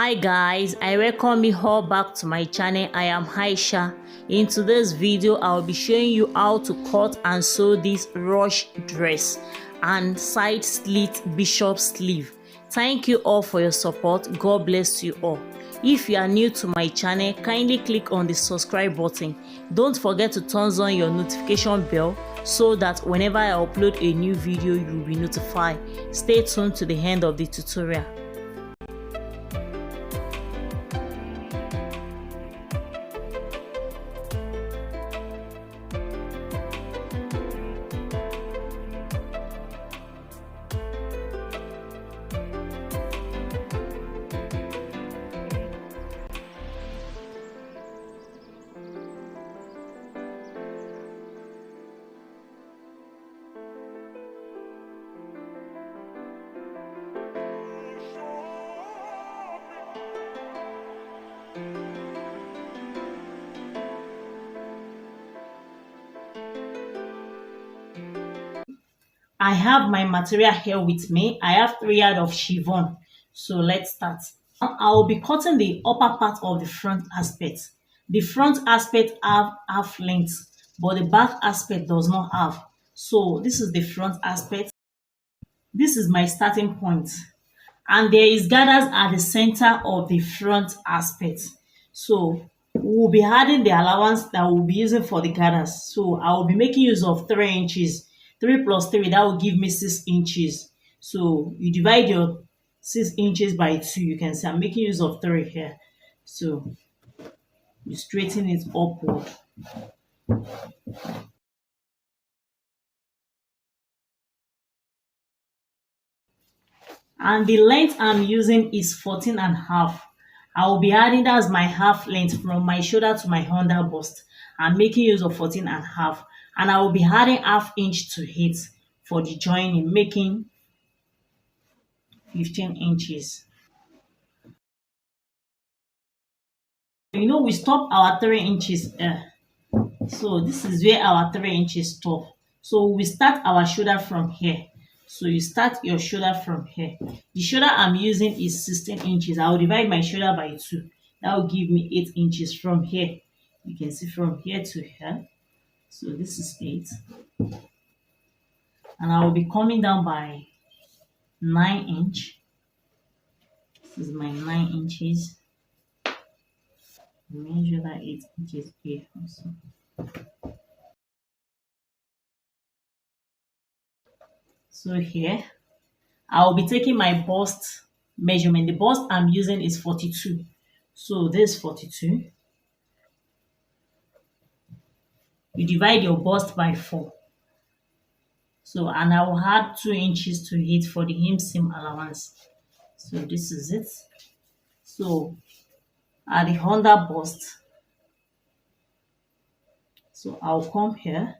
Hi guys, I welcome you all back to my channel. I am Aisha. In today's video, I'll be showing you how to cut and sew this rush dress and side slit bishop sleeve. Thank you all for your support. God bless you all. If you are new to my channel, kindly click on the subscribe button. Don't forget to turn on your notification bell so that whenever I upload a new video, you will be notified. Stay tuned to the end of the tutorial. I have my material here with me. I have 3 yards of chiffon. So let's start. I will be cutting the upper part of the front aspect. The front aspect have half length, but the back aspect does not have. So this is the front aspect. This is my starting point. And there is gathers at the center of the front aspect. So we'll be adding the allowance that we'll be using for the gathers. So I will be making use of 3 inches. 3 plus 3, that will give me 6 inches. So you divide your 6 inches by 2. You can see I'm making use of 3 here. So you straighten it upward. And the length I'm using is 14.5. I will be adding that as my half length from my shoulder to my under bust. I'm making use of 14.5, and I will be adding half inch to it for the joining, making 15 inches. You know, we stop our 3 inches here. So this is where our 3 inches stop. So we start our shoulder from here. So you start your shoulder from here. The shoulder I'm using is 16 inches. I will divide my shoulder by 2. That will give me 8 inches from here. You can see from here to here. So this is 8. And I will be coming down by 9 inch. This is my 9 inches. Measure that 8 inches here also. So here, I will be taking my bust measurement. The bust I'm using is 42. So this 42. You divide your bust by 4. So, and I will add 2 inches to it for the hem seam allowance. So this is it. So at the under bust, so I'll come here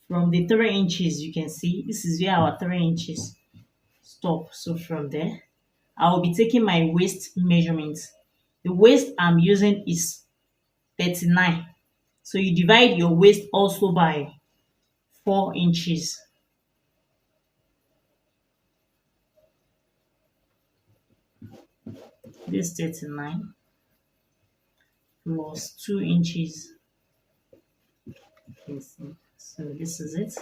from the 3 inches. You can see this is where our 3 inches stop. So from there, I will be taking my waist measurement. The waist I'm using is 39. So you divide your waist also by 4 inches. This 39 plus 2 inches. Okay, so this is it.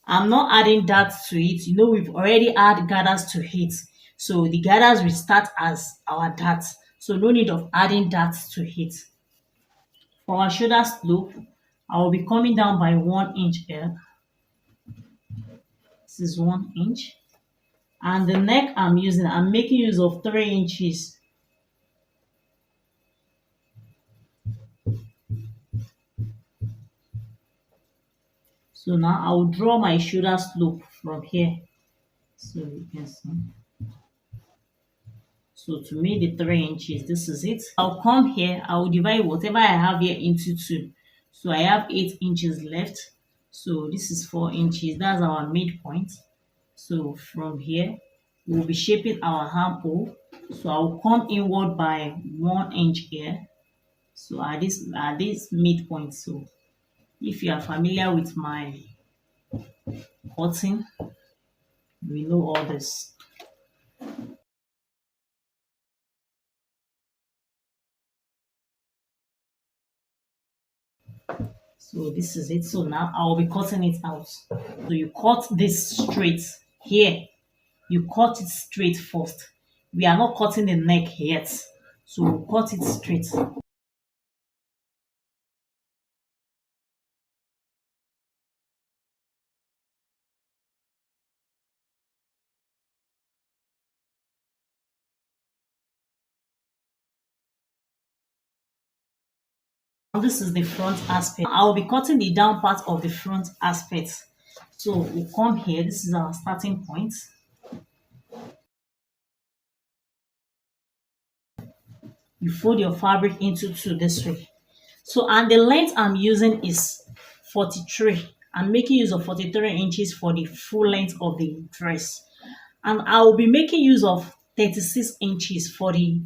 I'm not adding that to it. You know, we've already added gathers to it. So the gathers will start as our darts. So no need of adding that to it. For our shoulder slope, I will be coming down by 1 inch here. This is 1 inch. And the neck I'm making use of 3 inches. So now I will draw my shoulder slope from here. So you can see. So to make the 3 inches, this is it. I'll come here, I will divide whatever I have here into 2. So I have 8 inches left. So this is 4 inches. That's our midpoint. So from here, we'll be shaping our armhole. So I'll come inward by 1 inch here. So at this midpoint. So if you are familiar with my cutting, we know all this. So this is it. So now I will be cutting it out. So you cut this straight here. You cut it straight first. We are not cutting the neck yet. So we'll cut it straight. Now this is the front aspect. I will be cutting the down part of the front aspect. So we'll come here. This is our starting point. You fold your fabric into two this way. So, and the length I'm using is 43. I'm making use of 43 inches for the full length of the dress. And I will be making use of 36 inches for the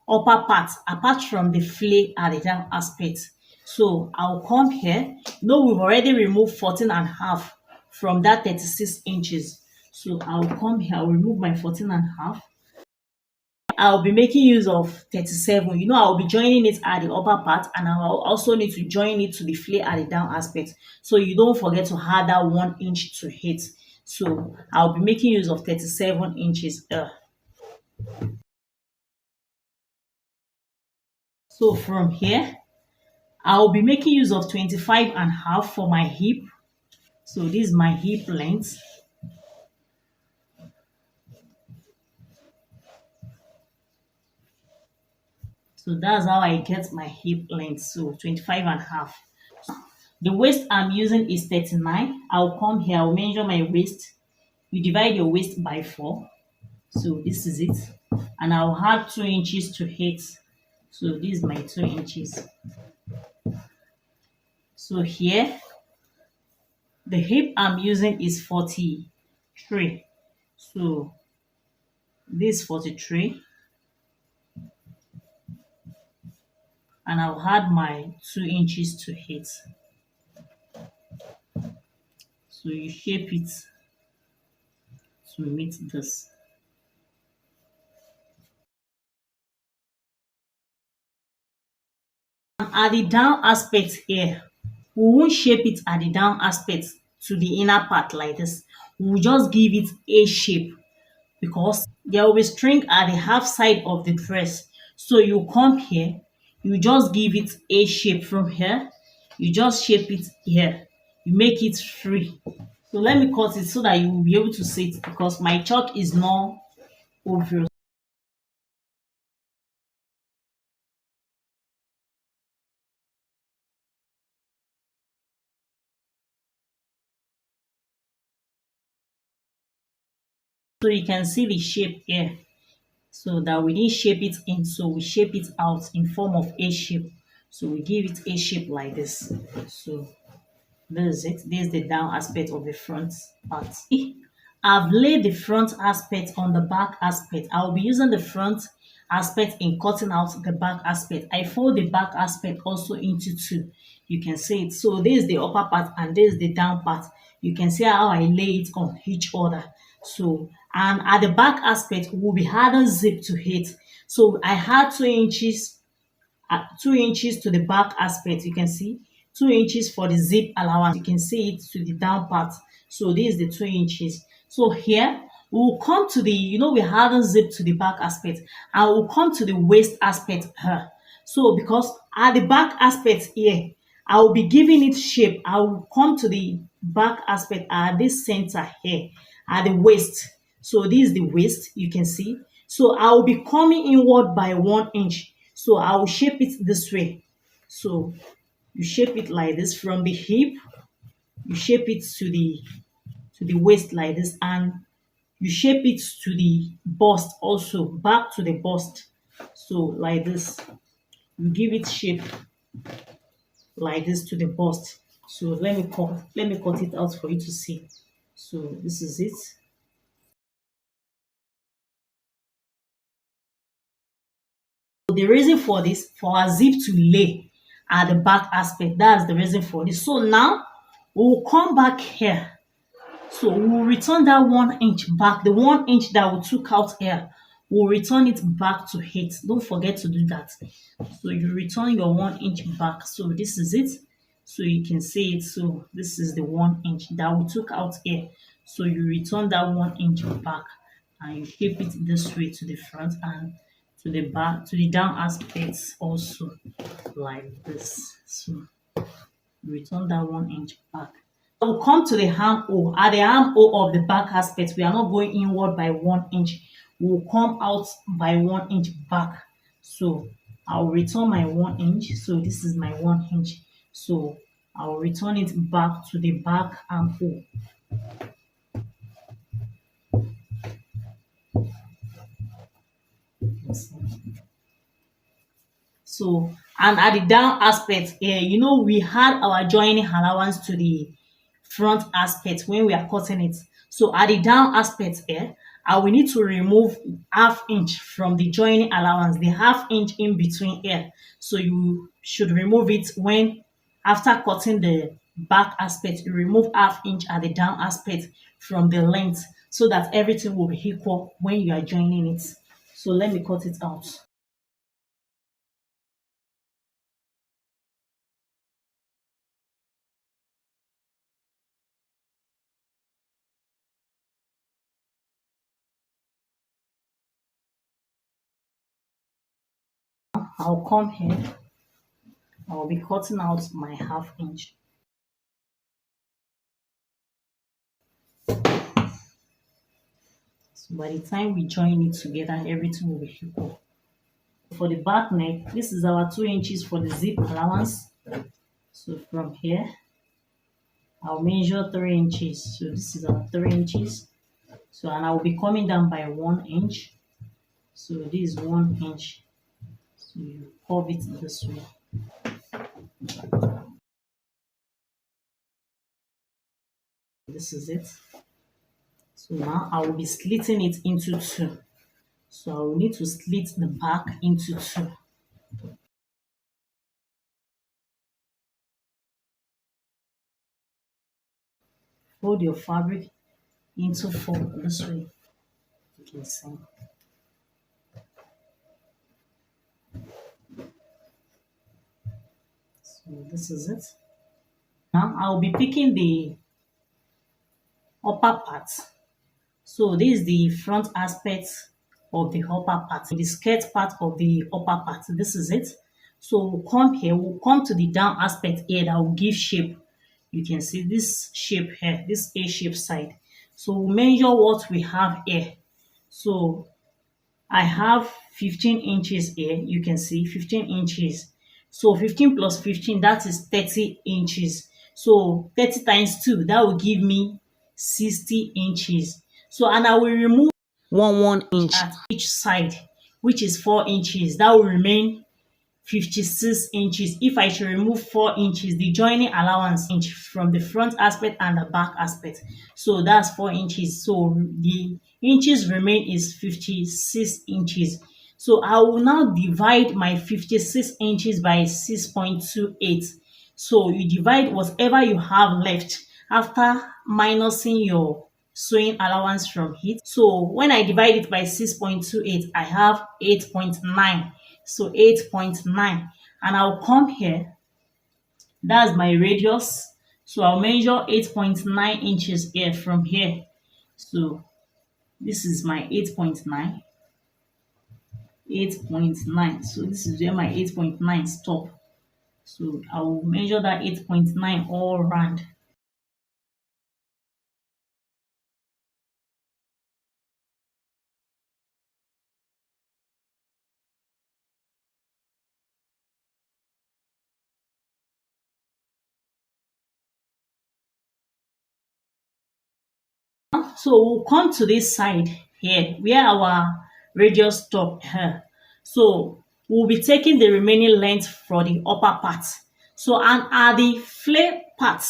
upper part, apart from the flay at the down aspect. So I'll come here. No, we've already removed 14 and a half from that 36 inches. So I'll come here, I'll remove my 14 and a half. I'll be making use of 37. You know, I'll be joining it at the upper part, and I'll also need to join it to the flare at the down aspect. So you don't forget to add that 1 inch to it. So I'll be making use of 37 inches. So from here, I'll be making use of 25 and a half for my hip. So this is my hip length. So that's how I get my hip length. So 25 and a half. The waist I'm using is 39. I'll come here, I'll measure my waist. You divide your waist by 4. So this is it. And I'll add 2 inches to it. So this is my 2 inches. So here, the hip I'm using is 43. So this 43. And I'll add my 2 inches to it. So you shape it to meet this. And at the down aspect here, we won't shape it at the down aspect to the inner part like this. We'll just give it a shape because there will be string at the half side of the dress. So you come here, you just give it a shape from here. You just shape it here. You make it free. So let me cut it so that you will be able to see it because my chalk is not obvious. So you can see the shape here. So that we didn't shape it in, so we shape it out in form of a shape. So we give it a shape like this. So this is it. This is the down aspect of the front part. I've laid the front aspect on the back aspect. I'll be using the front aspect in cutting out the back aspect. I fold the back aspect also into two. You can see it. So this is the upper part and this is the down part. You can see how I lay it on each other. So, and at the back aspect, we'll be adding zip to it. So I had 2 inches 2 inches to the back aspect. You can see 2 inches for the zip allowance. You can see it to the down part. So this is the 2 inches. So here we'll come to the, we haven't zipped to the back aspect, and we'll come to the waist aspect here. So because at the back aspect here, I will be giving it shape. I will come to the back aspect at this center here at the waist. So this is the waist, you can see. So I will be coming inward by 1 inch. So I will shape it this way. So you shape it like this from the hip. You shape it to the waist like this, and you shape it to the bust also, back to the bust. So like this, you give it shape like this to the bust. So let me cut it out for you to see. So this is it. The reason for this, for our zip to lay at the back aspect, that's the reason for this. So now we'll come back here. So we'll return that 1 inch back, the 1 inch that we took out here, we'll return it back to it. Don't forget to do that. So you return your 1 inch back. So this is it. So you can see it. So this is the 1 inch that we took out here. So you return that 1 inch back and you keep it this way to the front and to the back, to the down aspects also like this. So return that 1 inch back. We'll come to the armhole. At the armhole of the back aspect, we are not going inward by 1 inch. We'll come out by 1 inch back. So I'll return my 1 inch. So this is my 1 inch. So I'll return it back to the back armhole. So, and at the down aspect here, you know, we had our joining allowance to the front aspect when we are cutting it. So at the down aspect here, I will need to remove ½ inch from the joining allowance, the ½ inch in between here. So you should remove it when, after cutting the back aspect, you remove ½ inch at the down aspect from the length so that everything will be equal when you are joining it. So let me cut it out. I'll come here. I'll be cutting out my ½ inch. So by the time we join it together, everything will be equal. For the back neck, this is our 2 inches for the zip allowance. So from here, I'll measure 3 inches. So this is our 3 inches. So and I will be coming down by 1 inch. So this is 1 inch. So you curve it this way. This is it. So now I will be slitting it into two. So I will need to slit the back into two. Fold your fabric into four this way. You can see. So this is it. Now I'll be picking the upper part. So this is the front aspect of the upper part, the skirt part of the upper part. This is it. So we'll come here, we'll come to the down aspect here that will give shape. You can see this shape here, this A-shape side. So we'll measure what we have here. So I have 15 inches here. You can see 15 inches. So 15 plus 15, that is 30 inches. So 30 times 2, that will give me 60 inches. So, and I will remove 1 inch at each side, which is 4 inches. That will remain 56 inches. If I should remove 4 inches, the joining allowance inch from the front aspect and the back aspect. So that's 4 inches. So the inches remain is 56 inches. So I will now divide my 56 inches by 6.28. So you divide whatever you have left after minusing your sewing allowance from it. So when I divide it by 6.28, I have 8.9. So 8.9. And I'll come here. That's my radius. So I'll measure 8.9 inches here from here. So this is my 8.9. 8.9. So this is where my 8.9 stop. So I will measure that 8.9 all around. So we'll come to this side here where our radius stop here. So we'll be taking the remaining length for the upper part. So and at the flare part,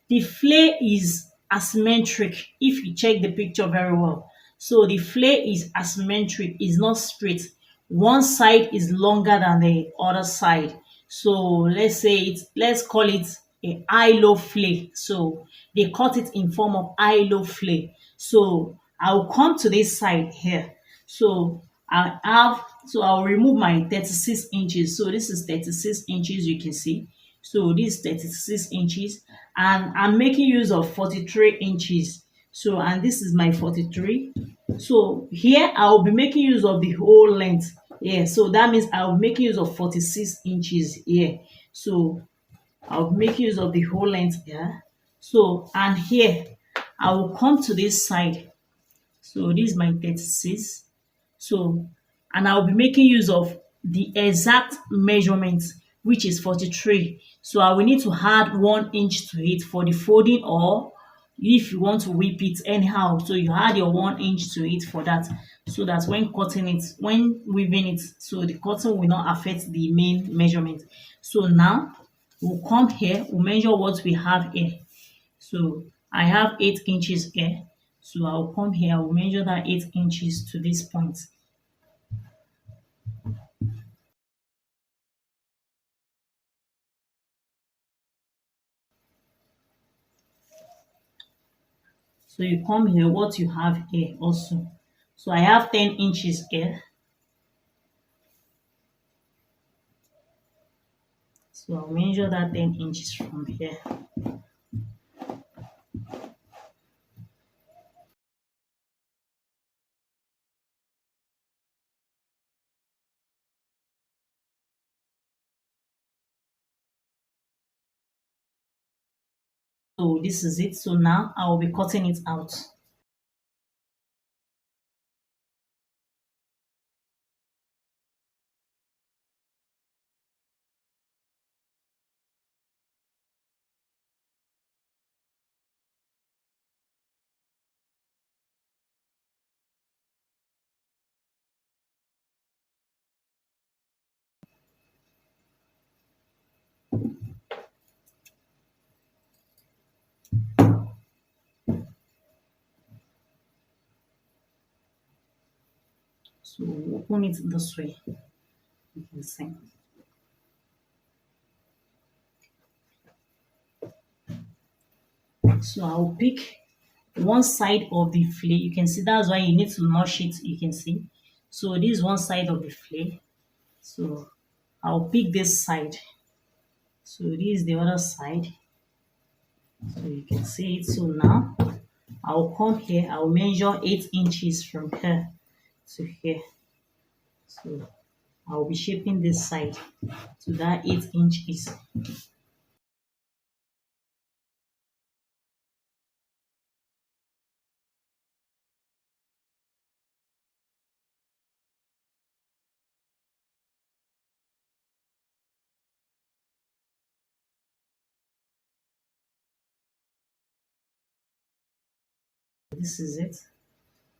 the flare is asymmetric if you check the picture very well. So the flare is asymmetric, is not straight. One side is longer than the other side. So let's call it a high-low flare. So they cut it in form of high-low flare. So I'll come to this side here. So I'll remove my 36 inches. So this is 36 inches, you can see. So this is 36 inches, and I'm making use of 43 inches. So, and this is my 43. So here I'll be making use of the whole length. Yeah, so that means I'll be making use of 46 inches here. So I'll be making use of the whole length here. So, and here I will come to this side. So this is my 36. So, and I'll be making use of the exact measurement, which is 43. So I will need to add 1 inch to it for the folding, or if you want to whip it anyhow. So you add your 1 inch to it for that, so that when cutting it, when weaving it, so the cutting will not affect the main measurement. So now we'll come here, we'll measure what we have here. So I have 8 inches here. So I'll come here, I'll measure that 8 inches to this point. So you come here, what you have here also. So I have 10 inches here. So I'll measure that 10 inches from here. So this is it. So now I will be cutting it out. So open it this way. You can see. So I'll pick one side of the fillet. You can see that's why you need to notch it. You can see. So this is one side of the fillet. So I'll pick this side. So this is the other side. So you can see it. So now I'll come here. I'll measure 8 inches from here to here. So I'll be shaping this side to that 8 inches. This is it.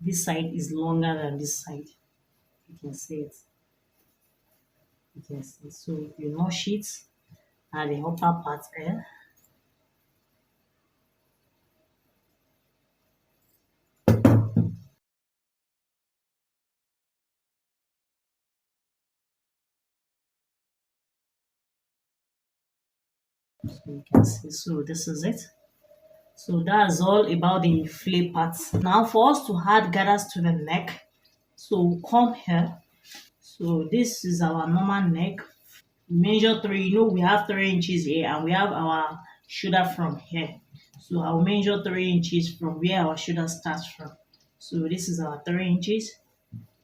This side is longer than this side. You can see it. You can see. So you notch it at the upper part there. So you can see. So this is it. So that's all about the fillet parts. Now for us to add gathers to the neck, so come here. So this is our normal neck. Measure 3. You know we have 3 inches here, and we have our shoulder from here. So I'll measure 3 inches from where our shoulder starts from. So this is our 3 inches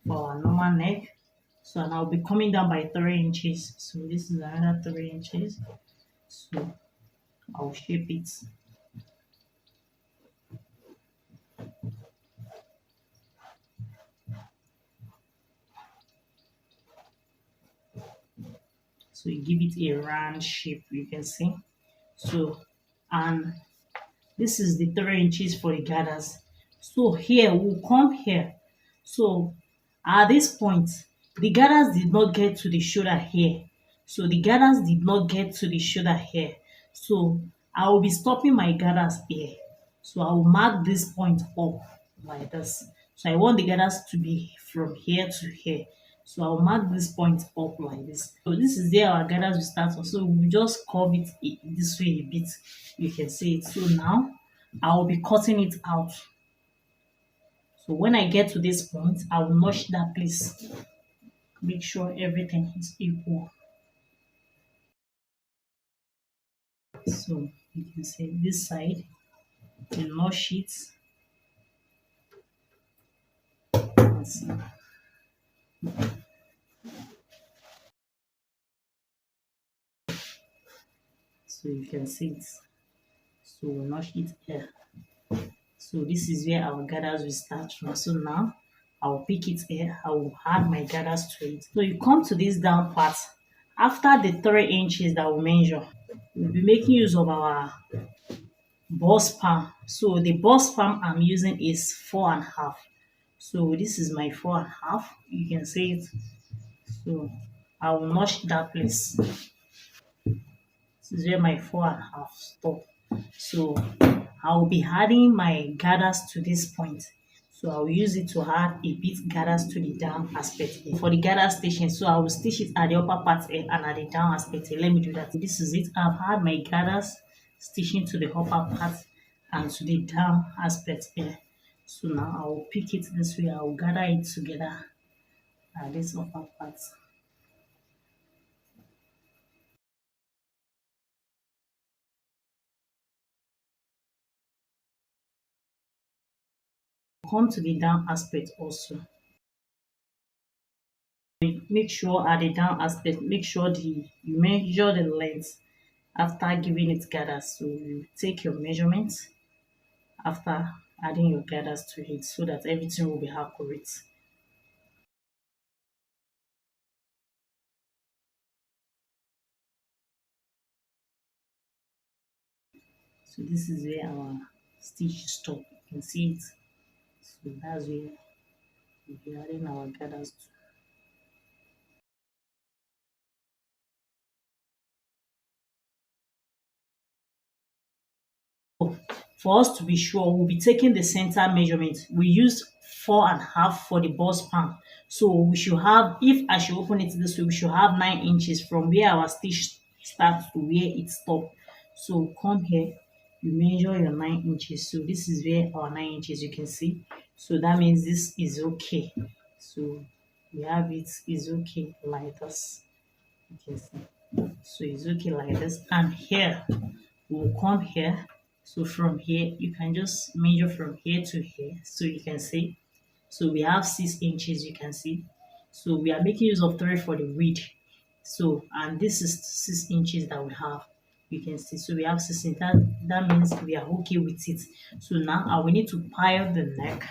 for our normal neck. So and I'll be coming down by 3 inches. So this is another 3 inches. So I'll shape it. So you give it a round shape, you can see. So, and this is the 3 inches for the gathers. So here we'll come here. So at this point, the gathers did not get to the shoulder here. So the gathers did not get to the shoulder here. So I will be stopping my gathers here. So I will mark this point up like this. So I want the gathers to be from here to here. So I'll mark this point up like this. So this is where our gathers will start from. So we just curve it this way a bit. You can see it. So now I will be cutting it out. So when I get to this point, I will notch that place. Make sure everything is equal. So you can see this side, the notch it. Let's see. So you can see it. So we'll notch it here. So this is where our gathers will start from. So now I'll pick it here. I will add my gathers to it. So you come to this down part. After the 3 inches that we measure, we'll be making use of our bust palm. So the bust palm I'm using is 4.5. So this is my 4.5. You can see it. So I will notch that place. This is where my 4.5 stop. So I will be adding my gathers to this point. So I will use it to add a bit gathers to the down aspect for the gather stitching. So I will stitch it at the upper part and at the down aspect. Let me do that. This is it. I've had my gathers stitching to the upper part and to the down aspect here. So now I will pick it this way. I will gather it together at this upper part. Come to the down aspect also. Make sure at the down aspect, make sure you measure the length after giving it gathers. So you take your measurements after adding your gathers to it so that everything will be accurate. So this is where our stitch stop. You can see it. So that's where we'll be adding our gathers to. For us to be sure, we'll be taking the center measurement. We used 4.5 for the bust palm. So we should have, if I should open it this way, we should have 9 inches from where our stitch starts to where it stops. So come here, you measure your 9 inches. So this is where our 9 inches you can see. So that means this is okay. So we have it is okay like this. You can see. So it's okay like this. And here, we'll come here. So from here, you can just measure from here to here. So you can see. So we have 6 inches, you can see. So we are making use of 3 for the width. So, and this is 6 inches that we have. You can see. So we have 6 inches. That means we are okay with it. So now I will need to pile the neck.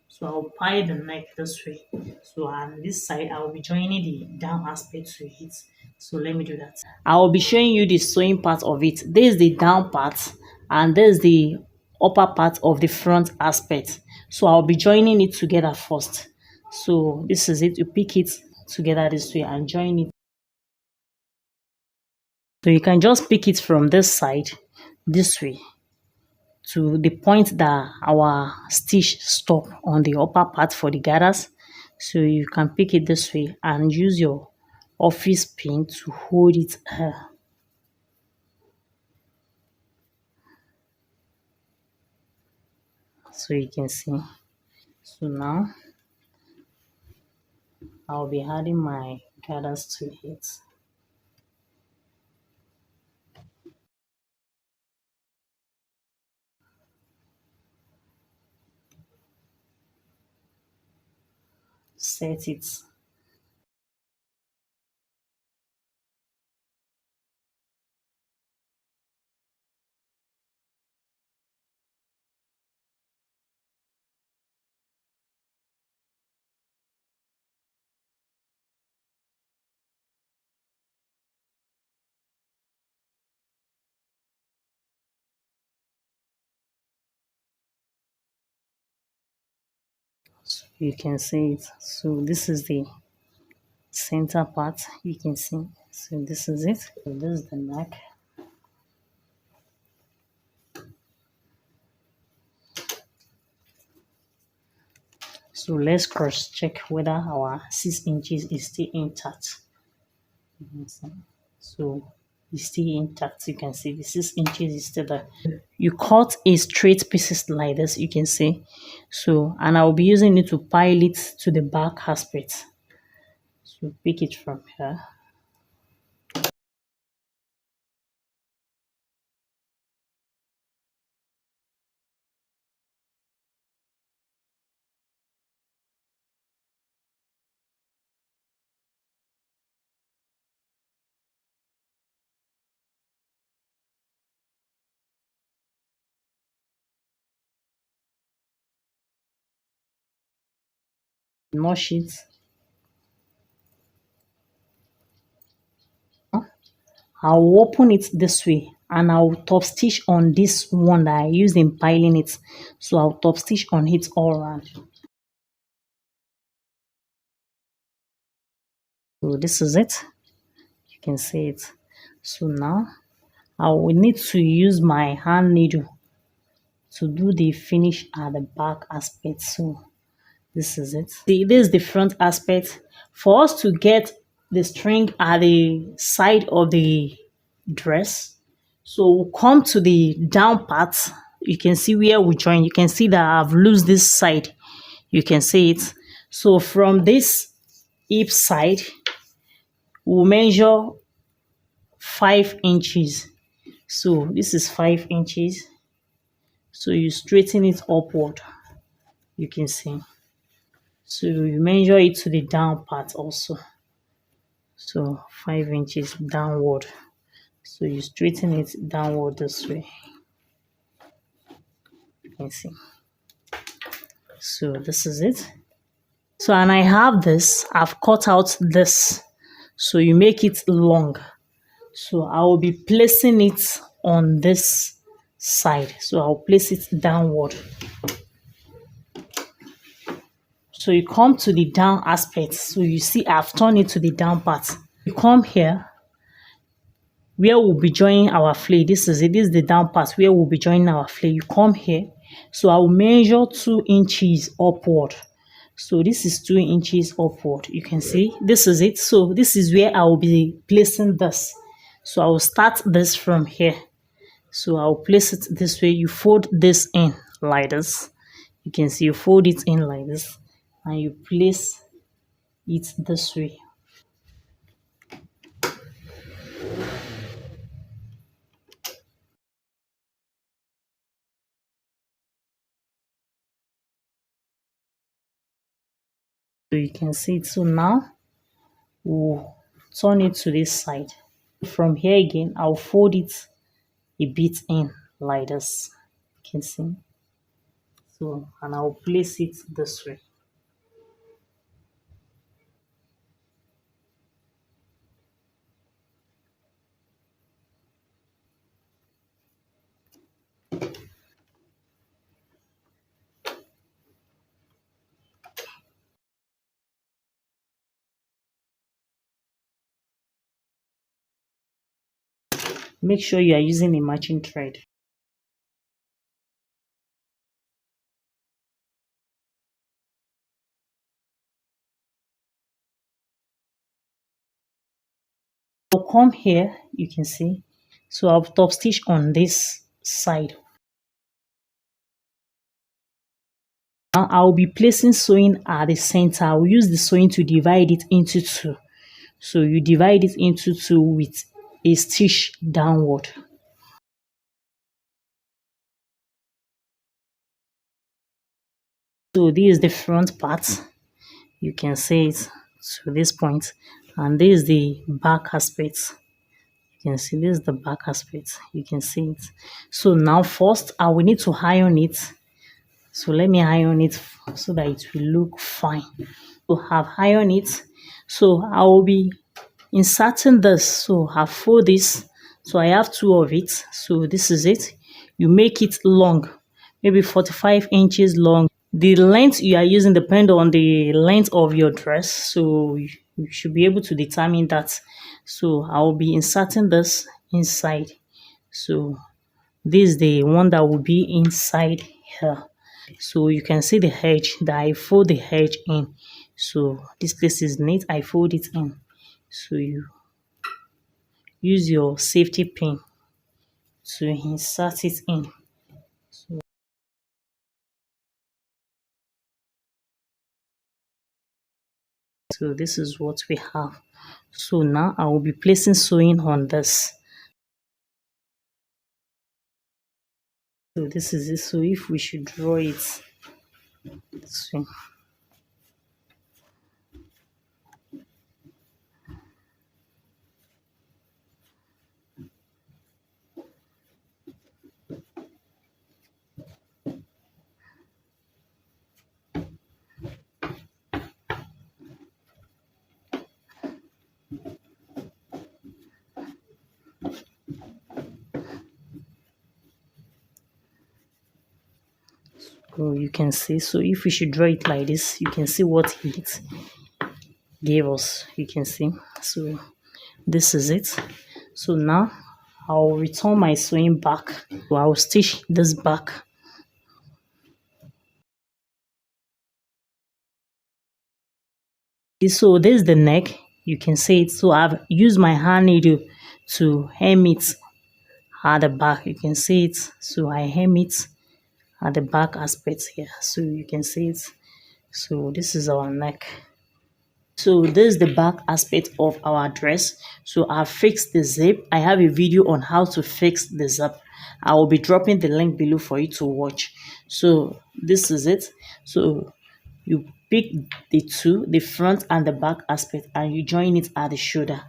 So I'll pile the neck this way. So on this side, I will be joining the down aspect to it. So let me do that. I will be showing you the sewing part of it. This is the down part and this is the upper part of the front aspect. So I'll be joining it together first. So this is it. You pick it together this way and join it. So you can just pick it from this side this way to the point that our stitch stop on the upper part for the gathers. So you can pick it this way and use your office pin to hold it here. So you can see. So now I'll be adding my gathers to it. Set it. So you can see it. So this is the center part. You can see. So this is it. So this is the neck. So let's cross check whether our 6 inches is still intact. You can see. So it's still intact. You can see the 6 inches is still there. You cut a straight pieces like this. You can see. So and I will be using it to pile it to the back aspect. So pick it from here. Notch it. I'll open it this way and I'll top stitch on this one that I used in piling it. So I'll top stitch on it all around. So this is it. You can see it. So now I will need to use my hand needle to do the finish at the back aspect. So this is it. See, this is the front aspect. For us to get the string at the side of the dress, so we'll come to the down part. You can see where we join. You can see that I've loosed this side. You can see it. So from this hip side, we'll measure 5 inches. So this is 5 inches. So you straighten it upward. You can see. So you measure it to the down part also. So 5 inches downward. So you straighten it downward this way. You can see. So this is it. So and I have this. I've cut out this. So you make it long. So I will be placing it on this side. So I'll place it downward. So you come to the down aspect. So you see I've turned it to the down part. You come here where we'll be joining our flay. This is it. This is the down part where we'll be joining our flay. You come here. So I'll measure 2 inches upward. So this is 2 inches upward. You can see this is it. So this is where I will be placing this. So I will start this from here. So I'll place it this way. You fold this in like this. You can see you fold it in like this and you place it this way. So you can see it. So now we'll turn it to this side. From here again, I'll fold it a bit in like this. You can see. So, and I'll place it this way. Make sure you are using a matching thread. I'll come here, you can see. So I'll top stitch on this side. Now I'll be placing sewing at the center. I'll use the sewing to divide it into two. So you divide it into two with a stitch downward. So this is the front part. You can see it to this point, and this is the back aspect. You can see this is the back aspect. You can see it. So now first I will need to iron it. So let me iron it so that it will look fine. So have iron it. So I will be inserting this. So I fold this. So I have two of it. So this is it. You make it long, maybe 45 inches long. The length you are using depends on the length of your dress. So you should be able to determine that. So I will be inserting this inside. So this is the one that will be inside here. So you can see the edge that I fold the edge in. So this place is neat. I fold it in. So you use your safety pin to insert it in. So this is what we have. So now I will be placing sewing on this. So this is it. So if we should draw it this way. So you can see, so if we should draw it like this, you can see what it gave us. You can see, so this is it. So now I'll return my sewing back. So I'll stitch this back. So this is the neck. You can see it. So I've used my hand needle to hem it at the back. You can see it. So I hem it at the back aspect here. So you can see it. So this is our neck. So this is the back aspect of our dress. So I've fixed the zip. I have a video on how to fix the zip. I will be dropping the link below for you to watch. So this is it. So you pick the two, the front and the back aspect, and you join it at the shoulder.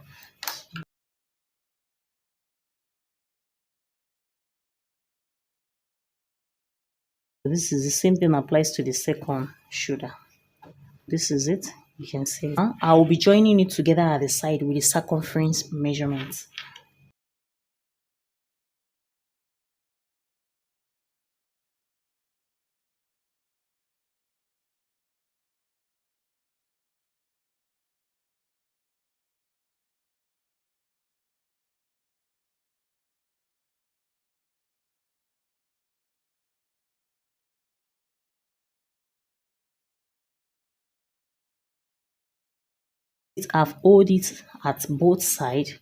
This is the same thing applies to the second shoulder. This is it. You can see. I will be joining it together at the side with the circumference measurements. I've hold it at both sides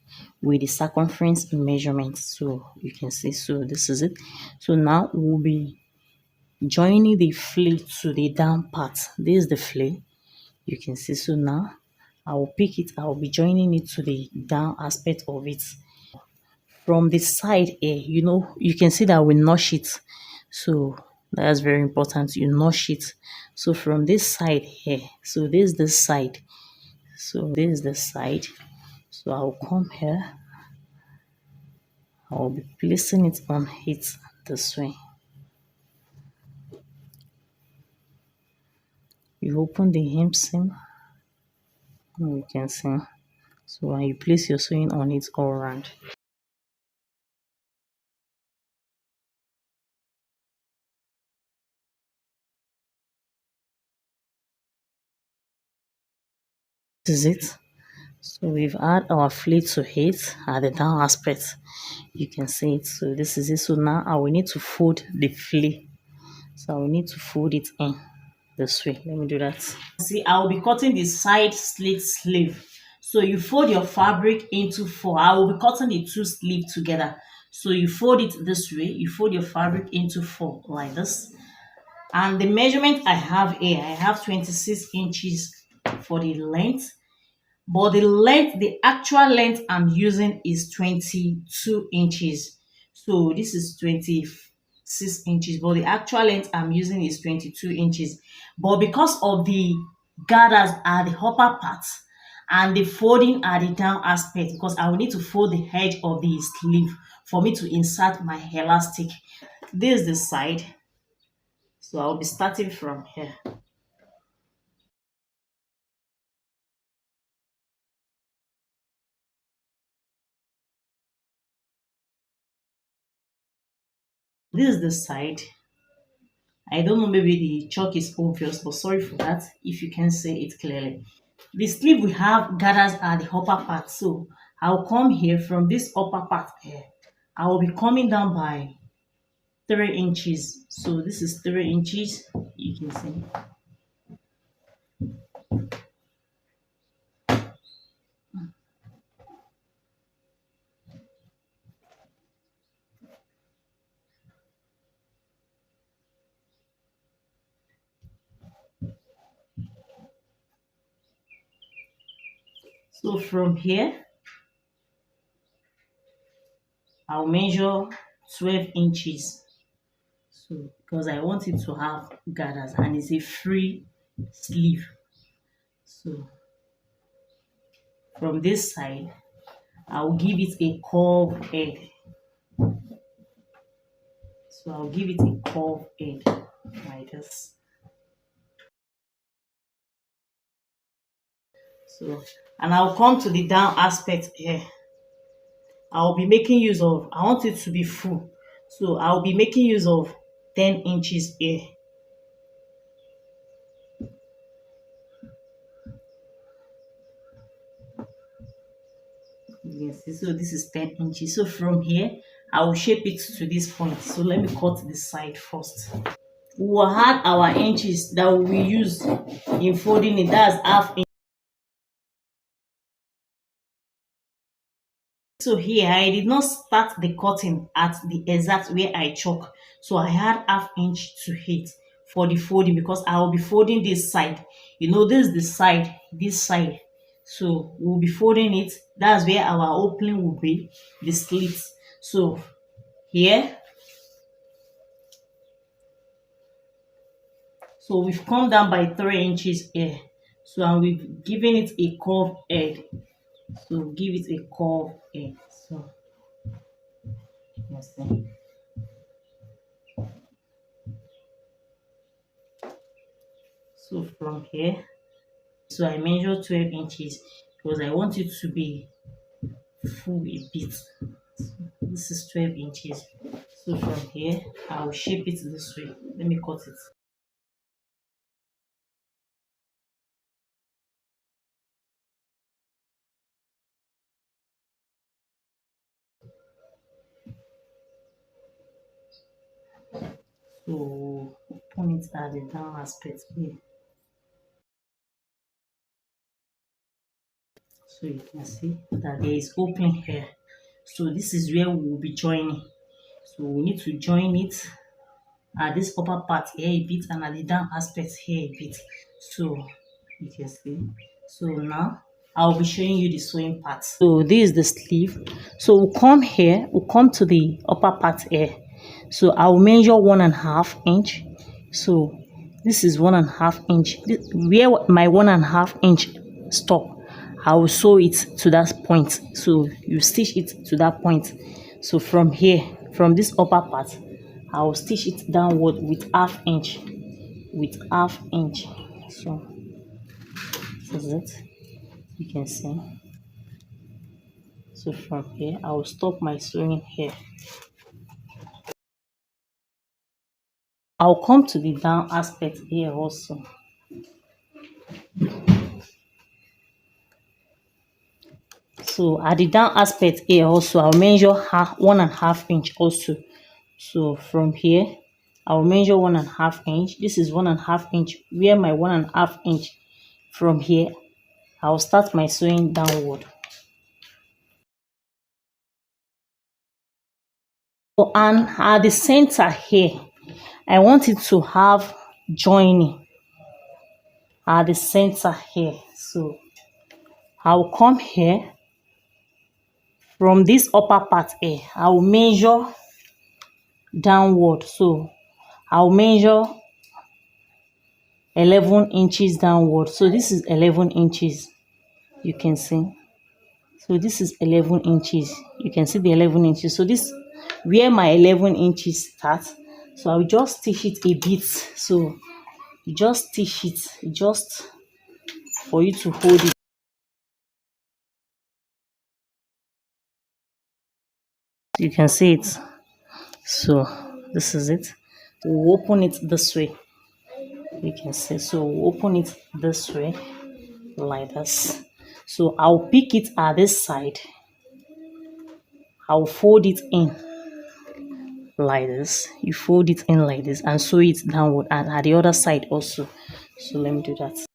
with the circumference measurement, so you can see. So this is it. So now we'll be joining the flea to the down part. This is the flea, you can see. So now I will pick it, I will be joining it to the down aspect of it. From the side here, you can see that we notch it. So that's very important, you notch it. So from this side here, so this is the side. So this is the side. So I'll come here. I'll be placing it on it this way. You open the hem seam. You can see. So when you place your sewing on it all around. This is it. So we've add our fleet to it at the down aspect. You can see it. So this is it. So now I will need to fold the fleet. So I will need to fold it in this way. Let me do that. See, I will be cutting the side slit sleeve. So you fold your fabric into four. I will be cutting the two sleeve together. So you fold it this way. You fold your fabric into four like this. And the measurement I have here, I have 26 inches for the length. But the actual length I'm using is 22 inches. So this is 26 inches, but the actual length I'm using is 22 inches. But because of the gathers at the upper part and the folding at the down aspect, because I will need to fold the edge of the sleeve for me to insert my elastic. This is the side. So I'll be starting from here. This is the side. I don't know, maybe the chalk is obvious, but sorry for that if you can see it clearly. The sleeve we have gathers at the upper part. So I'll come here from this upper part here. I will be coming down by 3 inches. So this is 3 inches. You can see. So from here, I'll measure 12 inches. So because I want it to have gathers and it's a free sleeve. So from this side, I'll give it a curved edge. So I'll give it a curved edge like this. So, and I'll come to the down aspect here. I'll be making use I want it to be full. So I'll be making use of 10 inches here. see, so this is 10 inches. So from here, I will shape it to this point. So let me cut this side first. We will add our inches that we use in folding it. That's half inch. So here I did not start the cutting at the exact where I chalk. So I had half inch to hit for the folding because I will be folding this side. You know, this is the side, this side. So we'll be folding it. That's where our opening will be, the slits. So here, so we've come down by 3 inches here. So and we've given it a curved head. So give it a curved head. So yes, so from here, so I measure 12 inches because I want it to be full a bit. So this is 12 inches. So from here, I'll shape it this way. Let me cut it. So open it at the down aspect here. So you can see that there is opening here. So this is where we will be joining. So we need to join it at this upper part here a bit and at the down aspect here a bit. So you can see. So now I'll be showing you the sewing part. So this is the sleeve. So we'll come here, we'll come to the upper part here. So I'll measure 1.5 inch. So this is 1.5 inch. Where my 1.5 inch stop, I will sew it to that point. So you stitch it to that point. So from here, from this upper part, I will stitch it downward with half inch. With half inch. So this is it. You can see. So from here, I will stop my sewing here. I'll come to the down aspect here also. So at the down aspect here also, I'll measure 1.5 inch also. So from here, I'll measure 1.5 inch. This is 1.5 inch. Where my 1.5 inch from here, I'll start my sewing downward. So, and at the center here, I want it to have joining at the center here. So I'll come here from this upper part here. I'll measure downward. So I'll measure 11 inches downward. So this is 11 inches. You can see. So this is 11 inches. You can see the 11 inches. So this where my 11 inches start. So I'll just stitch it a bit. So you just stitch it just for you to hold it. You can see it. So this is it. We'll open it this way. You can see. So we'll open it this way like this. So I'll pick it at this side. I'll fold it in like this. You fold it in like this and sew it downward, and at the other side also. So let me do that.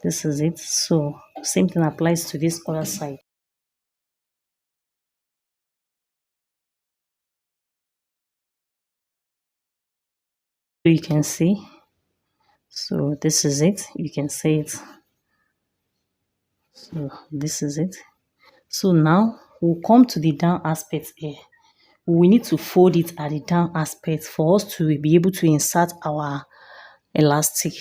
This is it. So same thing applies to this other side. So you can see. So this is it. You can see it. So this is it. So now we'll come to the down aspect here. we need to fold it at the down aspect for us to be able to insert our elastic.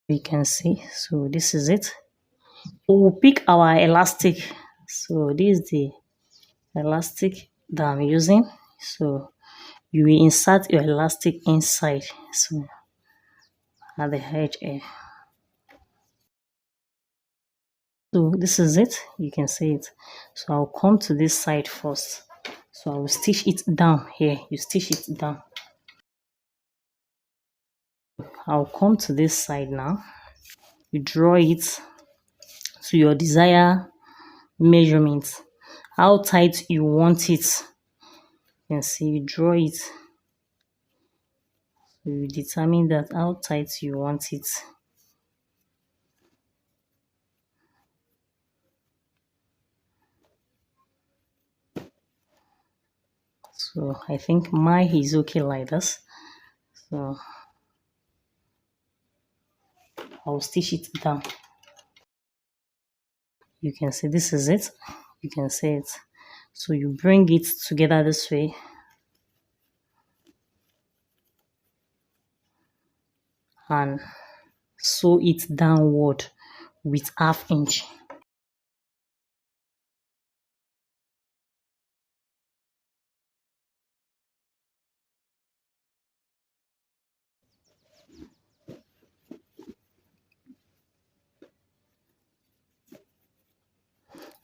You can see, so this is it. We'll pick our elastic. So this is the elastic that I'm using. So you will insert your elastic inside, so at the edge here. So this is it, you can see it. So I'll come to this side first. So I will stitch it down here. You stitch it down. I'll come to this side now. You draw it to your desired measurement. How tight you want it. You can see you draw it. So you determine that how tight you want it. So I think mine is okay like this. So I'll stitch it down. You can see this is it. You can see it. So you bring it together this way and sew it downward with 1/2 inch.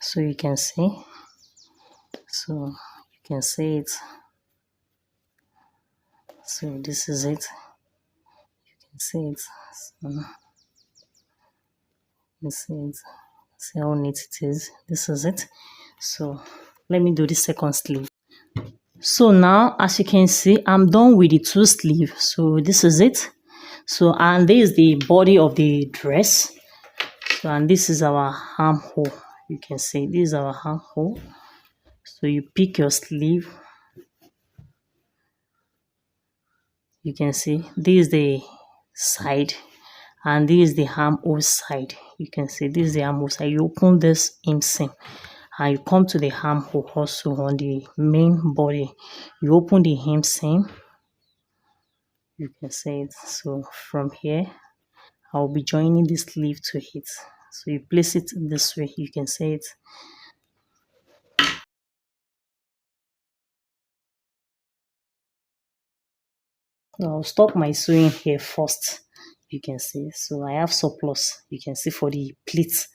So you can see. So you can see it. So this is it. You can see it. So you see it. See how neat it is. This is it. So let me do the second sleeve. So now, as you can see, I'm done with the 2 sleeve. So this is it. So, and this is the body of the dress. So, and this is our armhole. You can see this is our armhole. So you pick your sleeve. You can see this is the side, and this is the armhole side. You can see this is the armhole side. You open this inseam, and you come to the armhole also on the main body. You open the inseam. You can see it. So from here, I'll be joining this sleeve to it. So you place it this way. You can see it. I'll stop my sewing here first. You can see. So I have surplus. You can see for the pleats.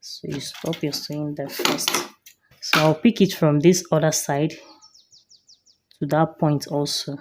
So you stop your sewing there first. So I'll pick it from this other side to that point also.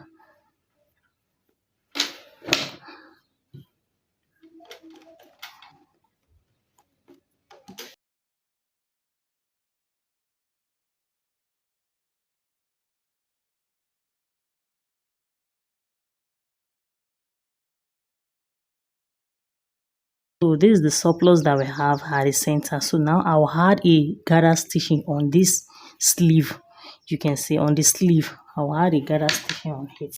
So this is the surplus that we have at the center. So now I'll add a gather stitching on this sleeve. You can see on the sleeve, I'll add a gather stitching on it.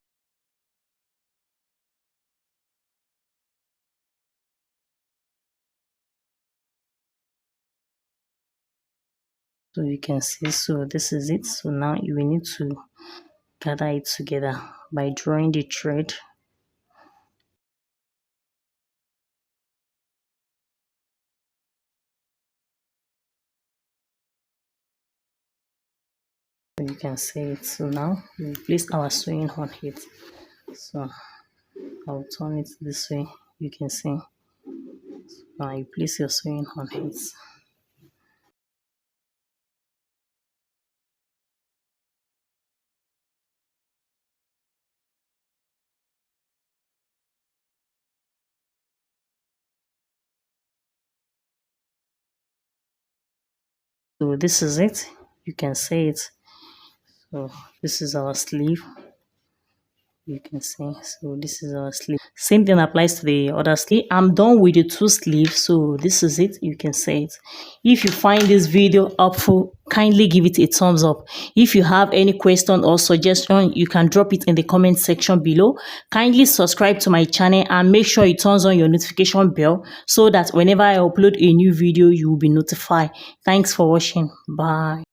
So you can see, so this is it. So now you will need to gather it together by drawing the thread. So you can see it. So now we place our sewing on it. So I'll turn it this way. You can see. Now you place your sewing on it. So this is it. You can see it. So this is our sleeve. You can see. So this is our sleeve. Same thing applies to the other sleeve. I'm done with the two sleeves. So this is it. You can see it. If you find this video helpful, kindly give it a thumbs up. If you have any question or suggestion, you can drop it in the comment section below. Kindly subscribe to my channel and make sure you turn on your notification bell so that whenever I upload a new video, you will be notified. Thanks for watching. Bye.